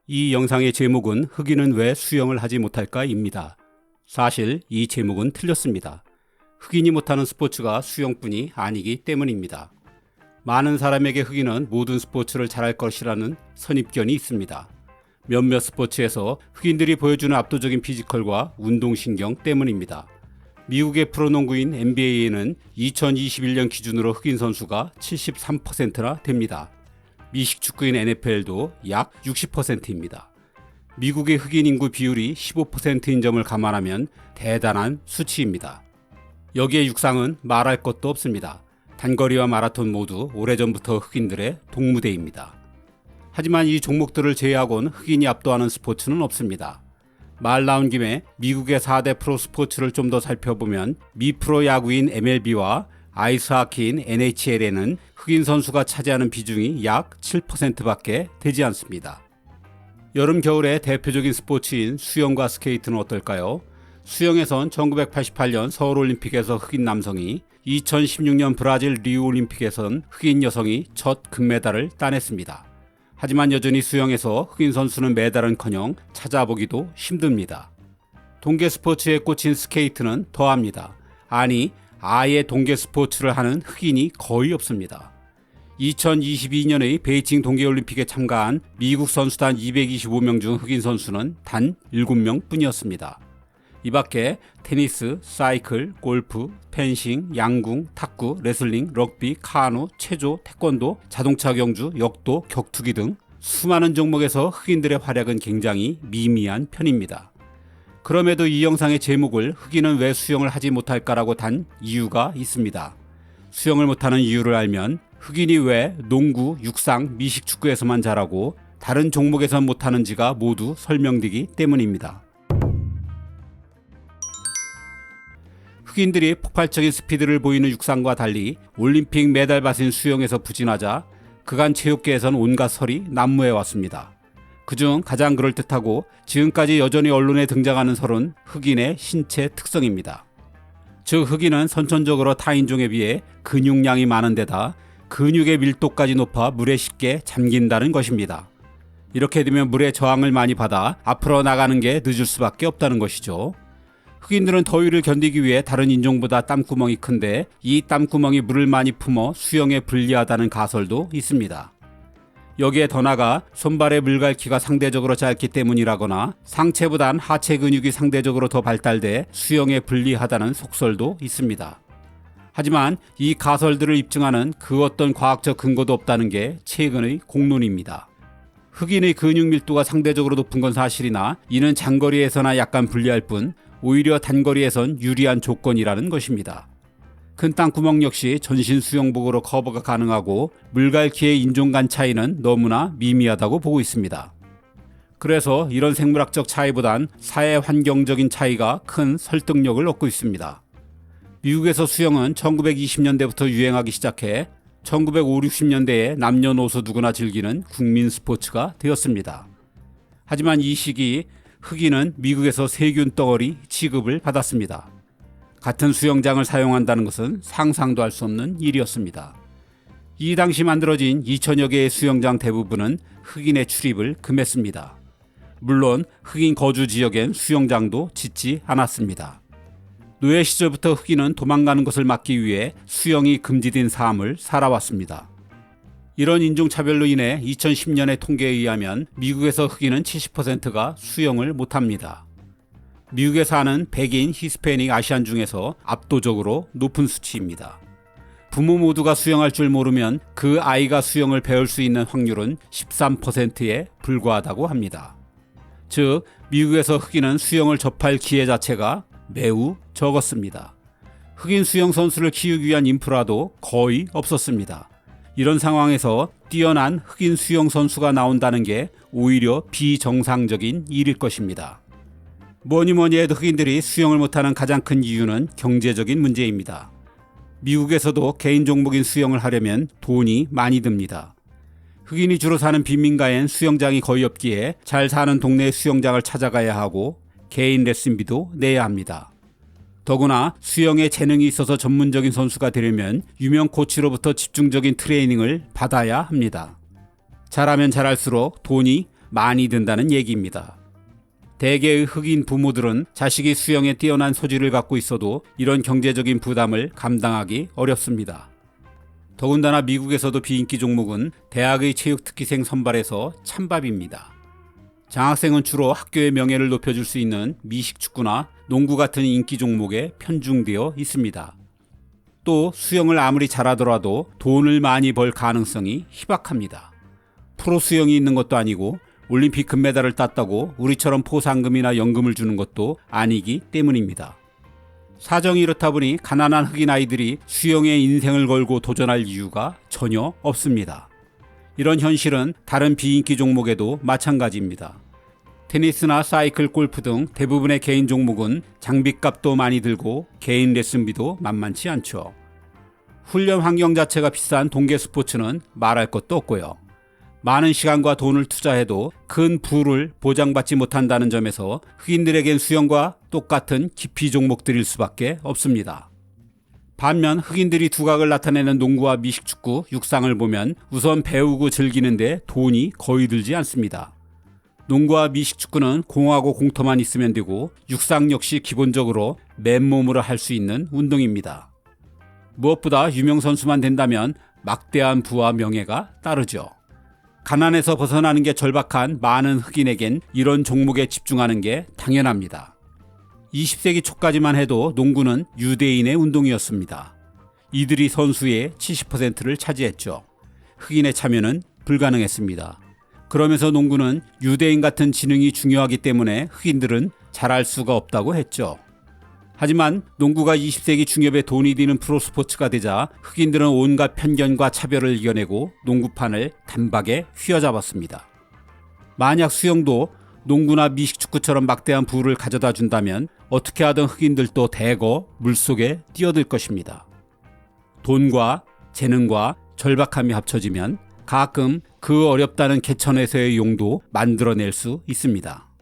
이 영상의 제목은 흑인은 왜 수영을 하지 못할까입니다. 사실 이 제목은 틀렸습니다. 흑인이 못하는 스포츠가 수영뿐이 아니기 때문입니다. 많은 사람에게 흑인은 모든 스포츠를 잘할 것이라는 선입견이 있습니다. 몇몇 스포츠에서 흑인들이 보여주는 압도적인 피지컬과 운동신경 때문입니다. 미국의 프로농구인 NBA에는 2021년 기준으로 흑인 선수가 73%나 됩니다. 미식 축구인 NFL도 약 60%입니다. 미국의 흑인 인구 비율이 15%인 점을 감안하면 대단한 수치입니다. 여기에 육상은 말할 것도 없습니다. 단거리와 마라톤 모두 오래전부터 흑인들의 동무대입니다. 하지만 이 종목들을 제외하고는 흑인이 압도하는 스포츠는 없습니다. 말 나온 김에 미국의 4대 프로 스포츠를 좀 더 살펴보면 미프로 야구인 MLB와 아이스하키인 NHL에는 흑인 선수가 차지하는 비중이 약 7%밖에 되지 않습니다. 여름 겨울의 대표적인 스포츠인 수영과 스케이트는 어떨까요? 수영에선 1988년 서울올림픽에서 흑인 남성이, 2016년 브라질 리우올림픽에선 흑인 여성이 첫 금메달을 따냈습니다. 하지만 여전히 수영에서 흑인 선수는 메달은커녕 찾아보기도 힘듭니다. 동계 스포츠에 꽂힌 스케이트는 더합니다. 아니, 아예 동계 스포츠를 하는 흑인이 거의 없습니다. 2022년의 베이징 동계올림픽에 참가한 미국 선수단 225명 중 흑인 선수는 단 7명 뿐이었습니다. 이 밖에 테니스, 사이클, 골프, 펜싱, 양궁, 탁구, 레슬링, 럭비, 카누, 체조, 태권도, 자동차 경주, 역도, 격투기 등 수많은 종목에서 흑인들의 활약은 굉장히 미미한 편입니다. 그럼에도 이 영상의 제목을 흑인은 왜 수영을 하지 못할까라고 단 이유가 있습니다. 수영을 못하는 이유를 알면 흑인이 왜 농구, 육상, 미식 축구에서만 잘하고 다른 종목에선 못하는지가 모두 설명되기 때문입니다. 흑인들이 폭발적인 스피드를 보이는 육상과 달리 올림픽 메달밭인 수영에서 부진하자 그간 체육계에선 온갖 설이 난무해 왔습니다. 그중 가장 그럴듯하고 지금까지 여전히 언론에 등장하는 설은 흑인의 신체 특성입니다. 즉 흑인은 선천적으로 타인종에 비해 근육량이 많은 데다 근육의 밀도까지 높아 물에 쉽게 잠긴다는 것입니다. 이렇게 되면 물의 저항을 많이 받아 앞으로 나가는 게 늦을 수밖에 없다는 것이죠. 흑인들은 더위를 견디기 위해 다른 인종보다 땀구멍이 큰데 이 땀구멍이 물을 많이 품어 수영에 불리하다는 가설도 있습니다. 여기에 더 나아가 손발의 물갈퀴가 상대적으로 짧기 때문이라거나 상체보단 하체 근육이 상대적으로 더 발달돼 수영에 불리하다는 속설도 있습니다. 하지만 이 가설들을 입증하는 그 어떤 과학적 근거도 없다는 게 최근의 공론입니다. 흑인의 근육 밀도가 상대적으로 높은 건 사실이나 이는 장거리에서나 약간 불리할 뿐 오히려 단거리에선 유리한 조건이라는 것입니다. 큰 땅구멍 역시 전신 수영복으로 커버가 가능하고 물갈퀴의 인종 간 차이는 너무나 미미하다고 보고 있습니다. 그래서 이런 생물학적 차이보단 사회 환경적인 차이가 큰 설득력을 얻고 있습니다. 미국에서 수영은 1920년대부터 유행하기 시작해 1950, 60년대에 남녀노소 누구나 즐기는 국민 스포츠가 되었습니다. 하지만 이 시기 흑인은 미국에서 세균 덩어리 취급을 받았습니다. 같은 수영장을 사용한다는 것은 상상도 할 수 없는 일이었습니다. 이 당시 만들어진 2000여 개의 수영장 대부분은 흑인의 출입을 금했습니다. 물론 흑인 거주 지역엔 수영장도 짓지 않았습니다. 노예 시절부터 흑인은 도망가는 것을 막기 위해 수영이 금지된 삶을 살아왔습니다. 이런 인종차별로 인해 2010년의 통계에 의하면 미국에서 흑인은 70%가 수영을 못합니다. 미국에 사는 백인, 히스패닉, 아시안 중에서 압도적으로 높은 수치입니다. 부모 모두가 수영할 줄 모르면 그 아이가 수영을 배울 수 있는 확률은 13%에 불과하다고 합니다. 즉, 미국에서 흑인은 수영을 접할 기회 자체가 매우 적었습니다. 흑인 수영 선수를 키우기 위한 인프라도 거의 없었습니다. 이런 상황에서 뛰어난 흑인 수영 선수가 나온다는 게 오히려 비정상적인 일일 것입니다. 뭐니 해도 흑인들이 수영을 못하는 가장 큰 이유는 경제적인 문제입니다. 미국에서도 개인 종목인 수영을 하려면 돈이 많이 듭니다. 흑인이 주로 사는 빈민가엔 수영장이 거의 없기에 잘 사는 동네의 수영장을 찾아가야 하고 개인 레슨비도 내야 합니다. 더구나 수영에 재능이 있어서 전문적인 선수가 되려면 유명 코치로부터 집중적인 트레이닝을 받아야 합니다. 잘하면 잘할수록 돈이 많이 든다는 얘기입니다. 대개의 흑인 부모들은 자식이 수영에 뛰어난 소질을 갖고 있어도 이런 경제적인 부담을 감당하기 어렵습니다. 더군다나 미국에서도 비인기 종목은 대학의 체육특기생 선발에서 찬밥입니다. 장학생은 주로 학교의 명예를 높여줄 수 있는 미식축구나 농구 같은 인기 종목에 편중되어 있습니다. 또 수영을 아무리 잘하더라도 돈을 많이 벌 가능성이 희박합니다. 프로 수영이 있는 것도 아니고 올림픽 금메달을 땄다고 우리처럼 포상금이나 연금을 주는 것도 아니기 때문입니다. 사정이 이렇다 보니 가난한 흑인 아이들이 수영에 인생을 걸고 도전할 이유가 전혀 없습니다. 이런 현실은 다른 비인기 종목에도 마찬가지입니다. 테니스나 사이클, 골프 등 대부분의 개인 종목은 장비값도 많이 들고 개인 레슨비도 만만치 않죠. 훈련 환경 자체가 비싼 동계 스포츠는 말할 것도 없고요. 많은 시간과 돈을 투자해도 큰 부를 보장받지 못한다는 점에서 흑인들에겐 수영과 똑같은 기피 종목들일 수밖에 없습니다. 반면 흑인들이 두각을 나타내는 농구와 미식축구, 육상을 보면 우선 배우고 즐기는데 돈이 거의 들지 않습니다. 농구와 미식축구는 공하고 공터만 있으면 되고 육상 역시 기본적으로 맨몸으로 할 수 있는 운동입니다. 무엇보다 유명 선수만 된다면 막대한 부와 명예가 따르죠. 가난에서 벗어나는 게 절박한 많은 흑인에겐 이런 종목에 집중하는 게 당연합니다. 20세기 초까지만 해도 농구는 유대인의 운동이었습니다. 이들이 선수의 70%를 차지했죠. 흑인의 참여는 불가능했습니다. 그러면서 농구는 유대인 같은 지능이 중요하기 때문에 흑인들은 잘할 수가 없다고 했죠. 하지만 농구가 20세기 중엽에 돈이 드는 프로스포츠가 되자 흑인들은 온갖 편견과 차별을 이겨내고 농구판을 단박에 휘어잡았습니다. 만약 수영도 농구나 미식축구처럼 막대한 부를 가져다 준다면 어떻게 하든 흑인들도 대거 물속에 뛰어들 것입니다. 돈과 재능과 절박함이 합쳐지면 가끔 그 어렵다는 개천에서의 용도 만들어낼 수 있습니다.